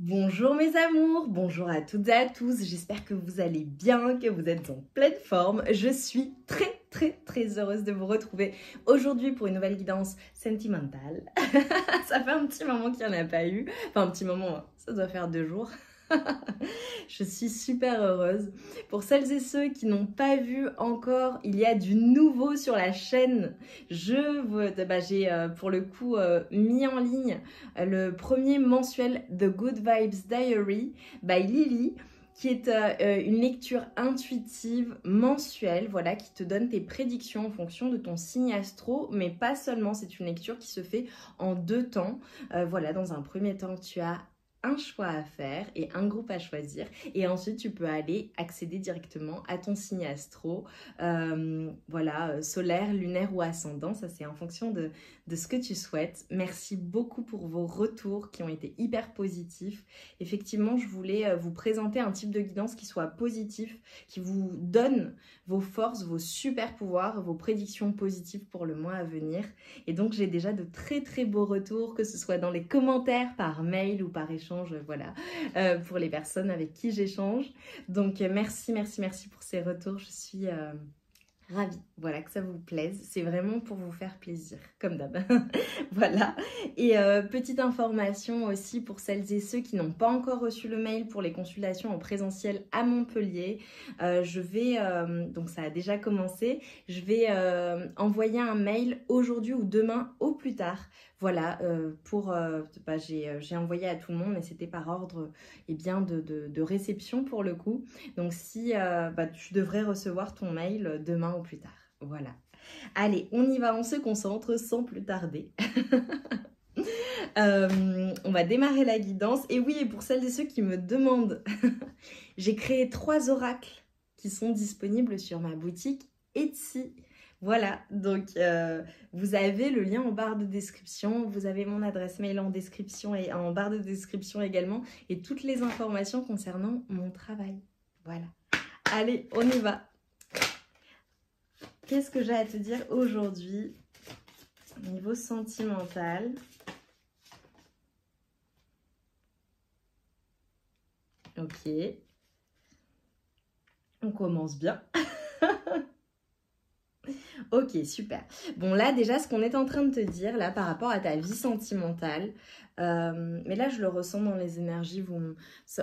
Bonjour mes amours, bonjour à toutes et à tous, j'espère que vous allez bien, que vous êtes en pleine forme. Je suis très heureuse de vous retrouver aujourd'hui pour une nouvelle guidance sentimentale. Ça fait un petit moment qu'il n'y en a pas eu, enfin un petit moment, ça doit faire 2 jours. Je suis super heureuse. Pour celles et ceux qui n'ont pas vu encore, il y a du nouveau sur la chaîne. J'ai pour le coup mis en ligne le premier mensuel The Good Vibes Diary by Lily, qui est une lecture intuitive mensuelle, voilà, qui te donne tes prédictions en fonction de ton signe astro, mais pas seulement, c'est une lecture qui se fait en 2 temps. Voilà, dans un premier temps, tu as un choix à faire et un groupe à choisir, et ensuite tu peux aller accéder directement à ton signe astro, solaire, lunaire ou ascendant, ça c'est en fonction de ce que tu souhaites. Merci beaucoup pour vos retours qui ont été hyper positifs. Effectivement, je voulais vous présenter un type de guidance qui soit positif, qui vous donne vos forces, vos super pouvoirs, vos prédictions positives pour le mois à venir. Et donc j'ai déjà de très beaux retours, que ce soit dans les commentaires, par mail ou par échange, voilà, pour les personnes avec qui j'échange. Donc merci pour ces retours, je suis ravie, voilà, que ça vous plaise. C'est vraiment pour vous faire plaisir, comme d'hab. Voilà. Et petite information aussi pour celles et ceux qui n'ont pas encore reçu le mail pour les consultations en présentiel à Montpellier. Je vais, donc ça a déjà commencé, je vais envoyer un mail aujourd'hui ou demain au plus tard. Voilà, j'ai envoyé à tout le monde, mais c'était par ordre de réception pour le coup. Donc si tu devrais recevoir ton mail demain ou plus tard. Voilà. Allez, on y va, on se concentre sans plus tarder. On va démarrer la guidance. Et oui, et pour celles et ceux qui me demandent, j'ai créé 3 oracles qui sont disponibles sur ma boutique Etsy. Voilà, donc vous avez le lien en barre de description, vous avez mon adresse mail en description et en barre de description également, et toutes les informations concernant mon travail. Voilà. Allez, on y va. Qu'est-ce que j'ai à te dire aujourd'hui niveau sentimental? Ok. On commence bien. Ok, super. Bon, là, déjà, ce qu'on est en train de te dire, là, par rapport à ta vie sentimentale, mais là, je le ressens dans les énergies,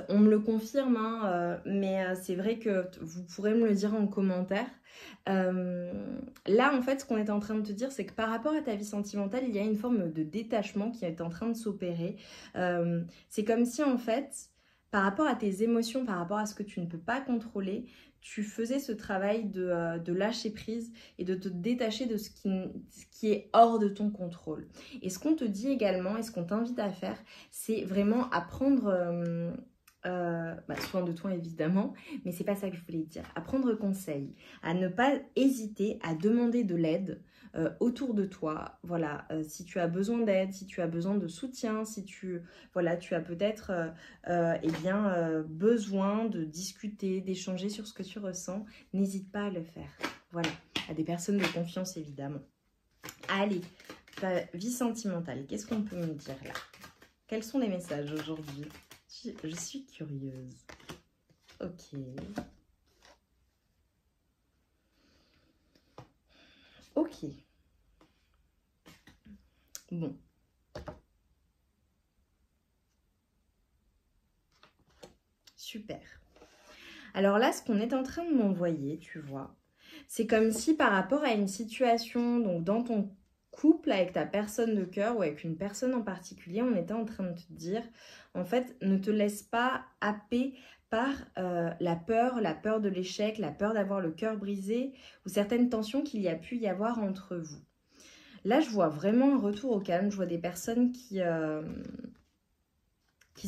on me le confirme, hein, mais c'est vrai que vous pourrez me le dire en commentaire. Là, en fait, ce qu'on est en train de te dire, c'est que par rapport à ta vie sentimentale, il y a une forme de détachement qui est en train de s'opérer. C'est comme si, en fait, par rapport à tes émotions, par rapport à ce que tu ne peux pas contrôler, tu faisais ce travail de lâcher prise et de te détacher de ce qui est hors de ton contrôle. Et ce qu'on te dit également et ce qu'on t'invite à faire, c'est vraiment à prendre soin de toi évidemment, mais c'est pas ça que je voulais dire. À prendre conseil, à ne pas hésiter à demander de l'aide autour de toi. Voilà, si tu as besoin d'aide, si tu as besoin de soutien, si tu as peut-être besoin de discuter, d'échanger sur ce que tu ressens, n'hésite pas à le faire. Voilà, à des personnes de confiance évidemment. Allez, ta vie sentimentale, qu'est-ce qu'on peut me dire là? Quels sont les messages aujourd'hui? Je suis curieuse. Ok. Ok. Bon. Super. Alors là, ce qu'on est en train de m'envoyer, tu vois, c'est comme si par rapport à une situation, donc dans ton couple avec ta personne de cœur ou avec une personne en particulier, on était en train de te dire, en fait, ne te laisse pas happer par la peur de l'échec, la peur d'avoir le cœur brisé ou certaines tensions qu'il y a pu y avoir entre vous. Là, je vois vraiment un retour au calme, je vois des personnes qui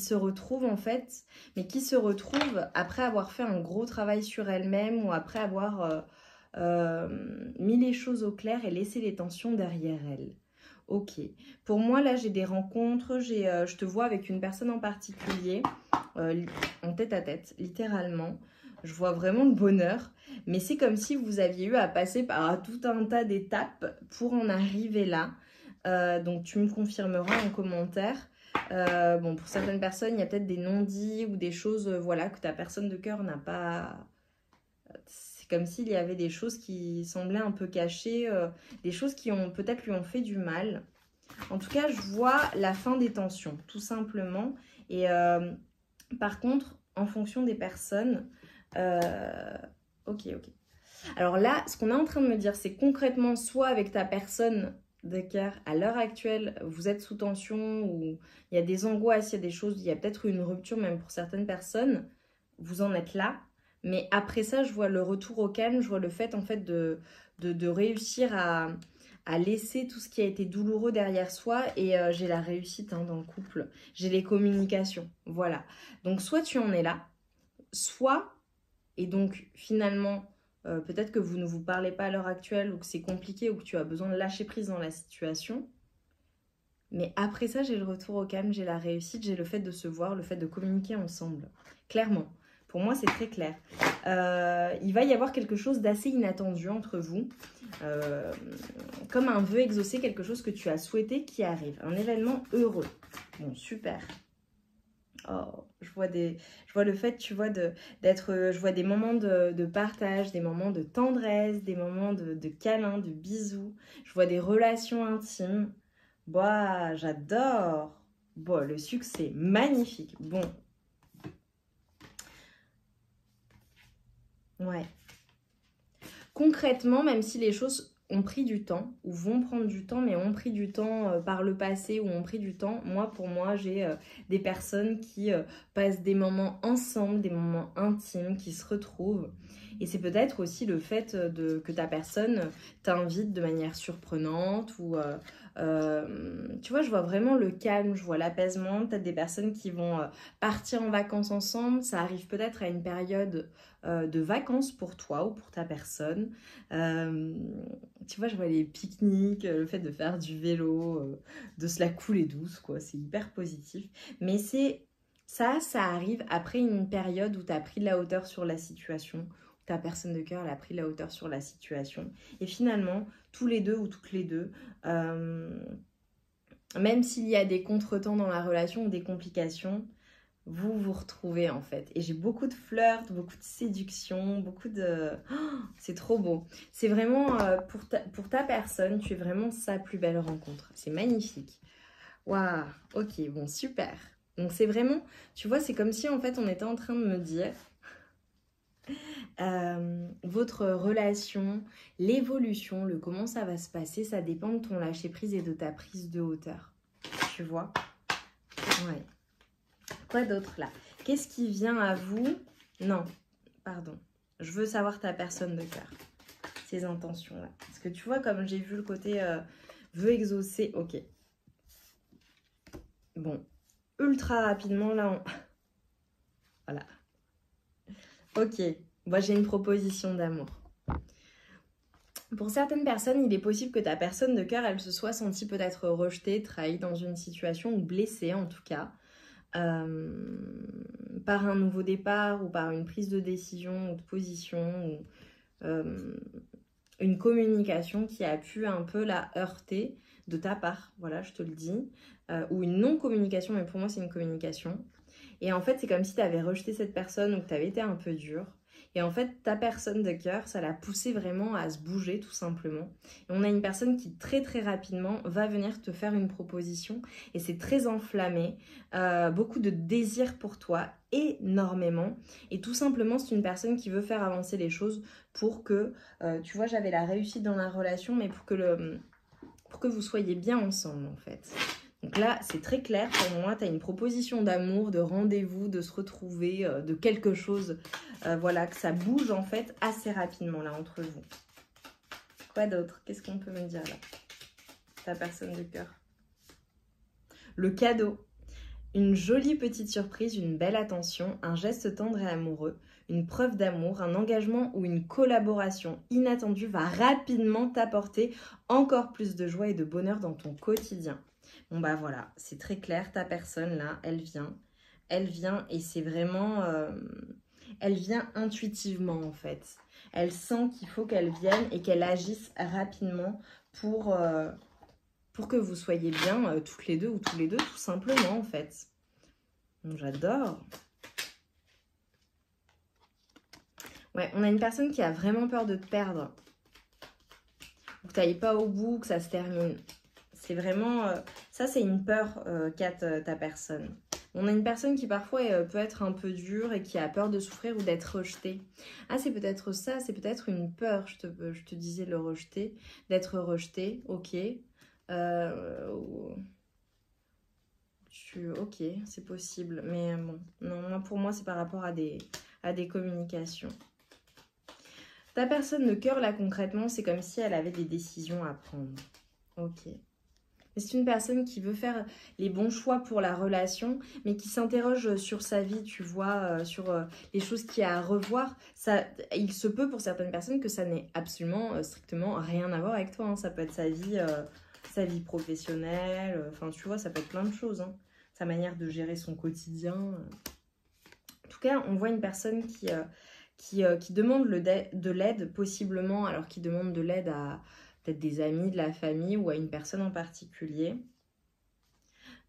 se retrouvent en fait, mais qui se retrouvent après avoir fait un gros travail sur elles-mêmes ou après avoir mis les choses au clair et laissé les tensions derrière elles. Ok, pour moi là j'ai des rencontres, je te vois avec une personne en particulier, en tête à tête, littéralement. Je vois vraiment le bonheur, mais c'est comme si vous aviez eu à passer par tout un tas d'étapes pour en arriver là. Donc tu me confirmeras en commentaire. Bon, pour certaines personnes, il y a peut-être des non-dits ou des choses voilà, que ta personne de cœur n'a pas... C'est comme s'il y avait des choses qui semblaient un peu cachées, des choses qui ont peut-être lui ont fait du mal. En tout cas, je vois la fin des tensions, tout simplement. Et par contre, en fonction des personnes... Ok. Alors là, ce qu'on est en train de me dire, c'est concrètement, soit avec ta personne de cœur, à l'heure actuelle, vous êtes sous tension, ou il y a des angoisses, il y a des choses, il y a peut-être une rupture même pour certaines personnes, vous en êtes là. Mais après ça, je vois le retour au calme, je vois le fait en fait de réussir à laisser tout ce qui a été douloureux derrière soi. Et j'ai la réussite dans le couple, j'ai les communications, voilà. Donc soit tu en es là, soit, et donc finalement... peut-être que vous ne vous parlez pas à l'heure actuelle ou que c'est compliqué ou que tu as besoin de lâcher prise dans la situation. Mais après ça, j'ai le retour au calme, j'ai la réussite, j'ai le fait de se voir, le fait de communiquer ensemble. Clairement. Pour moi, c'est très clair. Il va y avoir quelque chose d'assez inattendu entre vous. Comme un vœu exaucé, quelque chose que tu as souhaité qui arrive. Un événement heureux. Bon, super. Oh, je vois le fait, tu vois, je vois des moments de partage, des moments de tendresse, des moments de câlins, de bisous. Je vois des relations intimes. Bah, j'adore. Bon, le succès, magnifique. Bon. Ouais. Concrètement, même si les choses ont pris du temps, ou vont prendre du temps, mais ont pris du temps par le passé, ou ont pris du temps, pour moi, j'ai des personnes qui passent des moments ensemble, des moments intimes, qui se retrouvent. Et c'est peut-être aussi le fait que ta personne t'invite de manière surprenante, ou tu vois, je vois vraiment le calme, je vois l'apaisement. Peut-être des personnes qui vont partir en vacances ensemble, ça arrive peut-être à une période de vacances pour toi ou pour ta personne. Tu vois, je vois les pique-niques, le fait de faire du vélo, de se la couler douce, quoi. C'est hyper positif. Mais ça arrive après une période où tu as pris de la hauteur sur la situation, où ta personne de cœur elle a pris de la hauteur sur la situation. Et finalement, tous les deux ou toutes les deux, même s'il y a des contretemps dans la relation ou des complications, vous vous retrouvez en fait. Et j'ai beaucoup de flirt, beaucoup de séduction, beaucoup de... Oh, c'est trop beau. C'est vraiment, pour ta personne, tu es vraiment sa plus belle rencontre. C'est magnifique. Waouh, ok, bon, super. Donc c'est vraiment, tu vois, c'est comme si en fait on était en train de me dire... votre relation, l'évolution, le comment ça va se passer, ça dépend de ton lâcher prise et de ta prise de hauteur. Tu vois? Ouais. Quoi d'autre là? Qu'est-ce qui vient à vous? Non, pardon. Je veux savoir ta personne de cœur. Ces intentions-là. Parce que tu vois, comme j'ai vu le côté veut exaucer. Ok. Bon. Ultra rapidement, là, voilà. Ok. Moi, j'ai une proposition d'amour. Pour certaines personnes, il est possible que ta personne de cœur, elle se soit sentie peut-être rejetée, trahie dans une situation ou blessée en tout cas. Par un nouveau départ ou par une prise de décision ou de position ou une communication qui a pu un peu la heurter de ta part, voilà, je te le dis, ou une non-communication, mais pour moi c'est une communication. Et en fait, c'est comme si tu avais rejeté cette personne ou que tu avais été un peu dur. Et en fait, ta personne de cœur, ça l'a poussé vraiment à se bouger tout simplement. Et on a une personne qui très très rapidement va venir te faire une proposition et c'est très enflammé, beaucoup de désir pour toi, énormément. Et tout simplement, c'est une personne qui veut faire avancer les choses pour que, tu vois, j'avais la réussite dans la relation, mais pour que vous soyez bien ensemble en fait. Donc là, c'est très clair pour moi, tu as une proposition d'amour, de rendez-vous, de se retrouver, de quelque chose. Voilà, que ça bouge en fait assez rapidement là entre vous. Quoi d'autre? Qu'est-ce qu'on peut me dire là? Ta personne de cœur. Le cadeau. Une jolie petite surprise, une belle attention, un geste tendre et amoureux, une preuve d'amour, un engagement ou une collaboration inattendue va rapidement t'apporter encore plus de joie et de bonheur dans ton quotidien. Bon bah voilà, c'est très clair, ta personne là, elle vient et c'est vraiment... elle vient intuitivement en fait. Elle sent qu'il faut qu'elle vienne et qu'elle agisse rapidement pour pour que vous soyez bien toutes les deux ou tous les deux, tout simplement, en fait. J'adore. Ouais, on a une personne qui a vraiment peur de te perdre. Que tu n'ailles pas au bout, que ça se termine. C'est vraiment... ça, c'est une peur qu'a ta personne. On a une personne qui parfois peut être un peu dure et qui a peur de souffrir ou d'être rejetée. Ah, c'est peut-être ça, c'est peut-être une peur, je te disais le rejeter, d'être rejeté, ok. Ok, c'est possible, mais bon, non, pour moi, c'est par rapport à des communications. Ta personne de cœur, là, concrètement, c'est comme si elle avait des décisions à prendre. Ok. C'est une personne qui veut faire les bons choix pour la relation, mais qui s'interroge sur sa vie, tu vois, sur les choses qu'il y a à revoir. Ça, il se peut pour certaines personnes que ça n'ait absolument, strictement rien à voir avec toi. Hein. Ça peut être sa vie professionnelle, enfin, tu vois, ça peut être plein de choses. Hein. Sa manière de gérer son quotidien. En tout cas, on voit une personne qui demande de l'aide, possiblement, alors qui demande de l'aide à peut-être des amis, de la famille ou à une personne en particulier.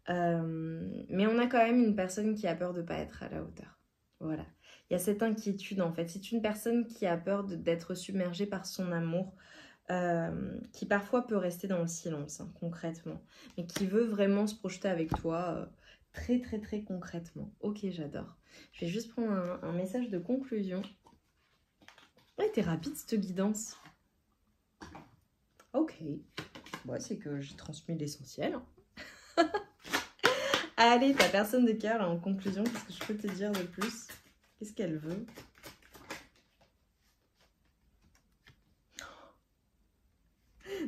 Mais on a quand même une personne qui a peur de ne pas être à la hauteur. Voilà. Il y a cette inquiétude en fait. C'est une personne qui a peur d'être submergée par son amour, qui parfois peut rester dans le silence, hein, concrètement. Mais qui veut vraiment se projeter avec toi très très très concrètement. Ok, j'adore. Je vais juste prendre un message de conclusion. Ouais, t'es rapide cette guidance. Ok, ouais, c'est que j'ai transmis l'essentiel. Allez, ta personne de cœur, là, en conclusion, qu'est-ce que je peux te dire de plus? Qu'est-ce qu'elle veut?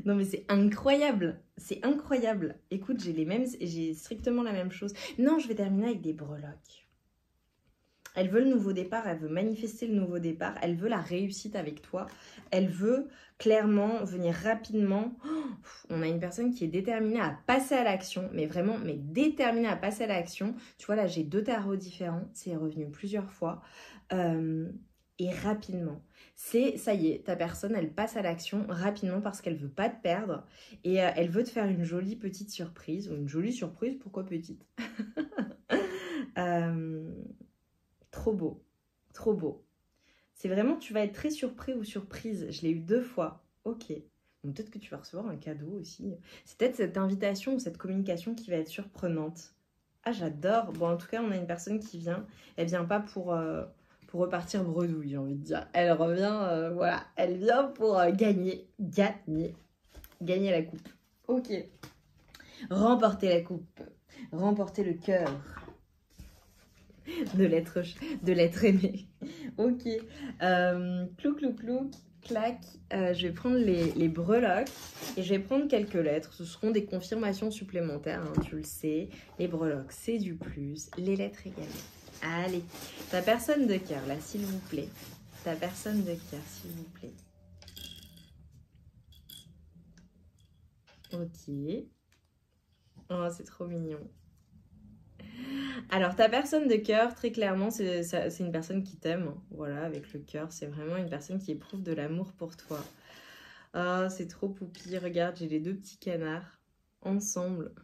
Non, mais c'est incroyable. C'est incroyable. Écoute, j'ai strictement la même chose. Non, je vais terminer avec des breloques. Elle veut le nouveau départ, elle veut manifester le nouveau départ, elle veut la réussite avec toi, elle veut clairement venir rapidement. On a une personne qui est déterminée à passer à l'action, mais vraiment, mais déterminée à passer à l'action. Tu vois, là, j'ai 2 tarots différents, c'est revenu plusieurs fois, et rapidement. Ça y est, ta personne, elle passe à l'action rapidement parce qu'elle veut pas te perdre, et elle veut te faire une jolie petite surprise, ou une jolie surprise, pourquoi petite? Trop beau, trop beau. C'est vraiment, tu vas être très surpris ou surprise. Je l'ai eu 2 fois. Ok. Bon, peut-être que tu vas recevoir un cadeau aussi. C'est peut-être cette invitation ou cette communication qui va être surprenante. Ah, j'adore. Bon, en tout cas, on a une personne qui vient. Elle vient pas pour repartir bredouille, j'ai envie de dire. Elle revient, voilà. Elle vient pour gagner. Gagner la coupe. Ok. Remporter la coupe. Remporter le cœur. De l'être aimé. Ok. Clou, clac. Je vais prendre les breloques et je vais prendre quelques lettres. Ce seront des confirmations supplémentaires, hein, tu le sais. Les breloques, c'est du plus. Les lettres également. Allez. Ta personne de cœur, là, s'il vous plaît. Ta personne de cœur, s'il vous plaît. Ok. Oh, c'est trop mignon. Alors, ta personne de cœur, très clairement, c'est une personne qui t'aime. Hein. Voilà, avec le cœur, c'est vraiment une personne qui éprouve de l'amour pour toi. Ah, c'est trop poupi. Regarde, j'ai les 2 petits canards ensemble.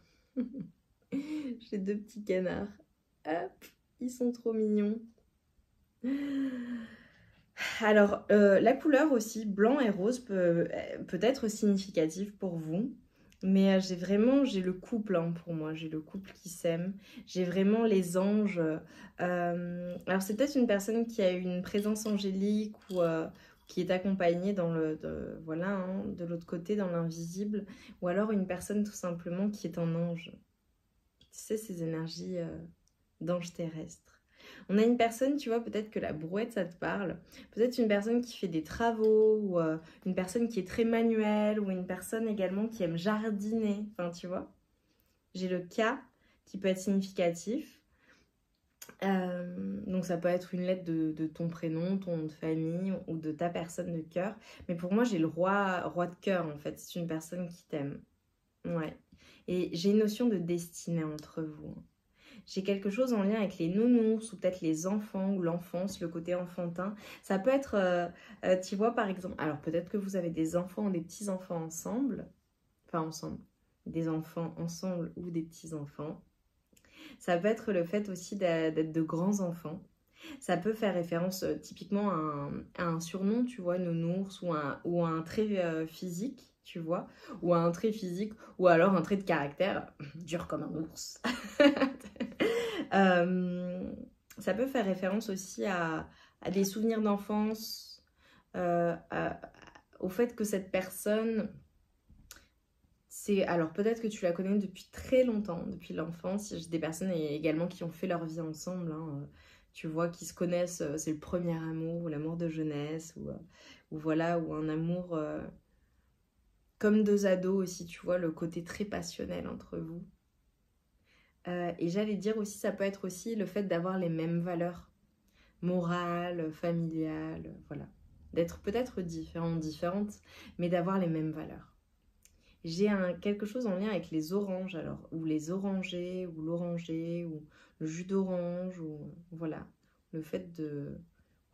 J'ai 2 petits canards. Hop, ils sont trop mignons. Alors, la couleur aussi, blanc et rose, peut être significative pour vous. Mais j'ai le couple hein, pour moi, j'ai le couple qui s'aime, j'ai vraiment les anges. Alors c'est peut-être une personne qui a une présence angélique ou qui est accompagnée voilà, hein, de l'autre côté, dans l'invisible. Ou alors une personne tout simplement qui est un ange. Tu sais, ces énergies d'ange terrestre. On a une personne, tu vois, peut-être que la brouette, ça te parle. Peut-être une personne qui fait des travaux, ou une personne qui est très manuelle, ou une personne également qui aime jardiner. Enfin, tu vois. J'ai le cas qui peut être significatif. Donc ça peut être une lettre de ton prénom, ton nom de famille, ou de ta personne de cœur. Mais pour moi, j'ai le roi de cœur, en fait. C'est une personne qui t'aime. Ouais. Et j'ai une notion de destinée entre vous. J'ai quelque chose en lien avec les nounours ou peut-être les enfants ou l'enfance, le côté enfantin. Ça peut être, tu vois par exemple, alors peut-être que vous avez des enfants ou des petits-enfants ensemble. Enfin ensemble. des enfants ensemble ou des petits-enfants. Ça peut être le fait aussi d'être de grands enfants. Ça peut faire référence typiquement à un surnom, tu vois, nounours, ou à un trait physique, tu vois, ou à un trait physique, ou alors un trait de caractère dur comme un ours. Euh, Ça peut faire référence aussi à des souvenirs d'enfance, au fait que cette personne, alors peut-être que tu la connais depuis très longtemps, depuis l'enfance. J'ai des personnes également qui ont fait leur vie ensemble, hein, tu vois, qui se connaissent, c'est le premier amour, ou l'amour de jeunesse, ou voilà, ou un amour comme deux ados aussi, tu vois, le côté très passionnel entre vous. Et j'allais dire aussi, ça peut être aussi le fait d'avoir les mêmes valeurs morales, familiales, voilà. D'être peut-être différentes, mais d'avoir les mêmes valeurs. J'ai quelque chose en lien avec les oranges, alors, ou les orangers, ou l'oranger, ou le jus d'orange, ou voilà. Le fait de...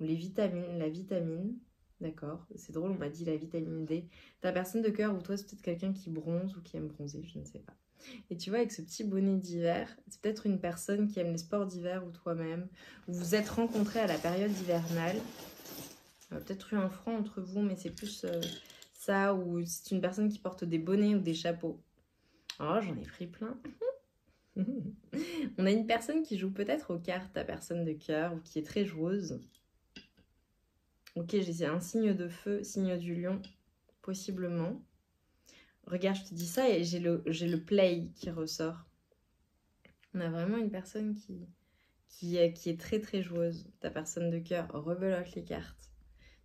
ou les vitamines, la vitamine, d'accord. C'est drôle, on m'a dit la vitamine D. Ta personne de cœur, ou toi, c'est peut-être quelqu'un qui bronze ou qui aime bronzer, je ne sais pas. Et tu vois, avec ce petit bonnet d'hiver, c'est peut-être une personne qui aime les sports d'hiver ou toi-même. Vous vous êtes rencontrés à la période hivernale. Peut-être eu un franc entre vous, mais c'est plus ça, ou c'est une personne qui porte des bonnets ou des chapeaux. Oh, j'en ai pris plein. On a une personne qui joue peut-être aux cartes, ta personne de cœur, ou qui est très joueuse. Ok, j'ai un signe de feu, signe du lion, possiblement. Regarde, je te dis ça et j'ai le play qui ressort. On a vraiment une personne qui est très très joueuse. Ta personne de cœur, rebelote les cartes.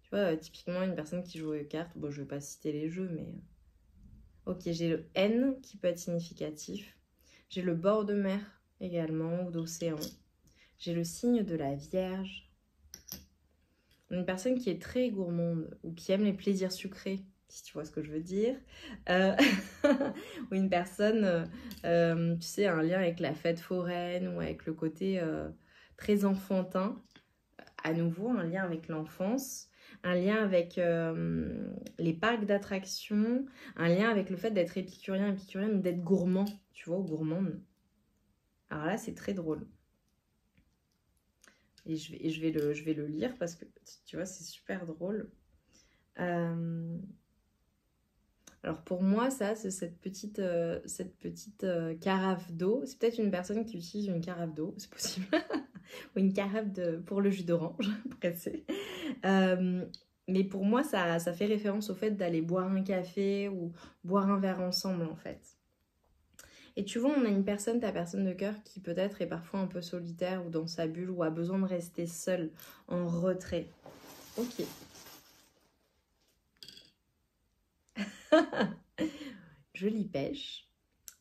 Tu vois, typiquement une personne qui joue aux cartes, bon, je vais pas citer les jeux, mais... Ok, j'ai le N qui peut être significatif. J'ai le bord de mer également, ou d'océan. J'ai le signe de la Vierge. Une personne qui est très gourmande, ou qui aime les plaisirs sucrés, si tu vois ce que je veux dire. Ou une personne, tu sais, un lien avec la fête foraine, ou avec le côté très enfantin. À nouveau, un lien avec l'enfance, un lien avec les parcs d'attractions, un lien avec le fait d'être épicurien ou d'être gourmand, tu vois, ou gourmande. Alors là, c'est très drôle. Et je vais le lire parce que, tu vois, c'est super drôle. Alors pour moi, ça, c'est cette petite carafe d'eau. C'est peut-être une personne qui utilise une carafe d'eau, c'est possible. Ou une carafe pour le jus d'orange, pressé. Mais pour moi, ça fait référence au fait d'aller boire un café ou boire un verre ensemble, en fait. Et tu vois, on a une personne, ta personne de cœur, qui peut-être est parfois un peu solitaire ou dans sa bulle ou a besoin de rester seule, en retrait. Ok. Jolie pêche.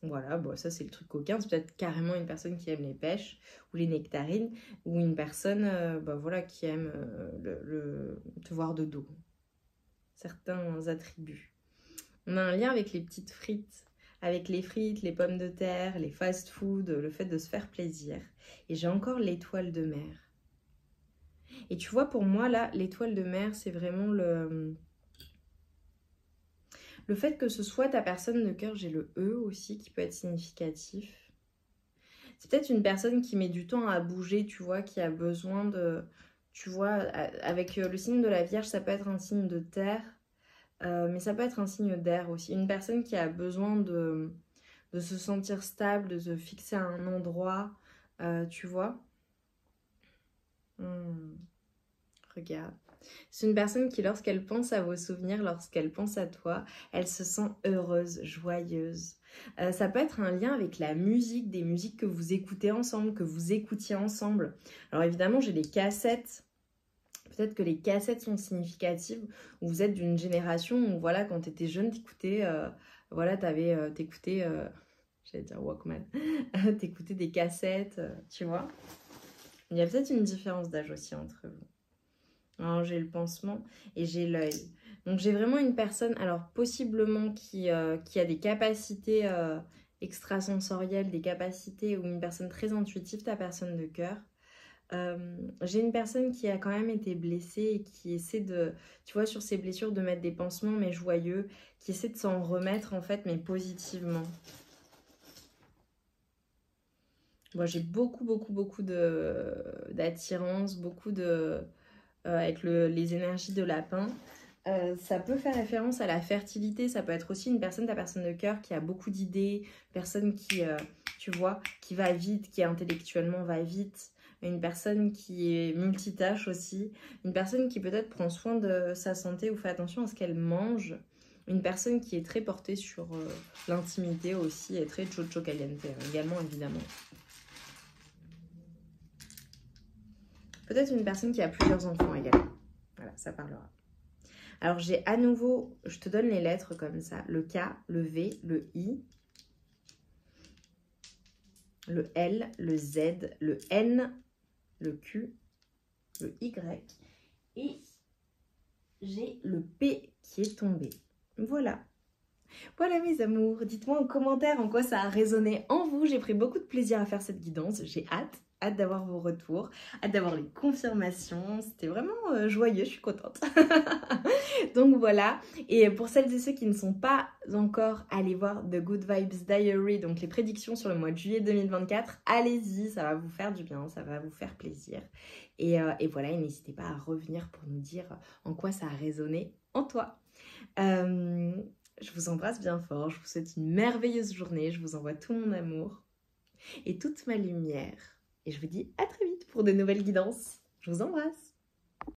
Voilà, bon, ça c'est le truc coquin. C'est peut-être carrément une personne qui aime les pêches ou les nectarines, ou une personne voilà, qui aime te voir de dos. Certains attributs. On a un lien avec les petites frites, avec les frites, les pommes de terre, les fast-food, le fait de se faire plaisir. Et j'ai encore l'étoile de mer. Et tu vois, pour moi, là, l'étoile de mer, c'est vraiment le fait que ce soit ta personne de cœur. J'ai le E aussi qui peut être significatif. C'est peut-être une personne qui met du temps à bouger, tu vois, qui a besoin de... Tu vois, avec le signe de la Vierge, ça peut être un signe de terre, mais ça peut être un signe d'air aussi. Une personne qui a besoin de se sentir stable, de se fixer à un endroit, tu vois. Regarde. C'est une personne qui, lorsqu'elle pense à vos souvenirs, lorsqu'elle pense à toi, elle se sent heureuse, joyeuse. Ça peut être un lien avec la musique, des musiques que vous écoutez ensemble, que vous écoutiez ensemble. Alors évidemment, j'ai les cassettes. Peut-être que les cassettes sont significatives, où vous êtes d'une génération où, voilà, quand tu étais jeune, t'écoutais, voilà, t'écoutais, j'allais dire Walkman, t'écoutais des cassettes, tu vois. Il y a peut-être une différence d'âge aussi entre vous. Alors, j'ai le pansement et j'ai l'œil. Donc, j'ai vraiment une personne, alors possiblement qui a des capacités extrasensorielles, des capacités, ou une personne très intuitive, ta personne de cœur. J'ai une personne qui a quand même été blessée et qui essaie de, tu vois, sur ses blessures, de mettre des pansements, mais joyeux, qui essaie de s'en remettre, en fait, mais positivement. Moi, j'ai beaucoup d'attirance, avec les énergies de lapin. Ça peut faire référence à la fertilité, ça peut être aussi ta personne de cœur qui a beaucoup d'idées, personne qui, tu vois, qui va vite, qui intellectuellement va vite, une personne qui est multitâche aussi, une personne qui peut-être prend soin de sa santé ou fait attention à ce qu'elle mange, une personne qui est très portée sur l'intimité aussi et très chocho caliente également évidemment. Peut-être une personne qui a plusieurs enfants également. Voilà, ça parlera. Alors, j'ai à nouveau, je te donne les lettres comme ça. Le K, le V, le I, le L, le Z, le N, le Q, le Y. Et j'ai le P qui est tombé. Voilà. Voilà mes amours, dites-moi en commentaire en quoi ça a résonné en vous. J'ai pris beaucoup de plaisir à faire cette guidance, j'ai hâte d'avoir vos retours, hâte d'avoir les confirmations. C'était vraiment joyeux, je suis contente. Donc voilà, et pour celles et ceux qui ne sont pas encore allés voir The Good Vibes Diary, donc les prédictions sur le mois de juillet 2024, allez-y, ça va vous faire du bien, ça va vous faire plaisir. Et voilà, et n'hésitez pas à revenir pour nous dire en quoi ça a résonné en toi. Je vous embrasse bien fort, je vous souhaite une merveilleuse journée, je vous envoie tout mon amour et toute ma lumière. Et je vous dis à très vite pour de nouvelles guidances. Je vous embrasse.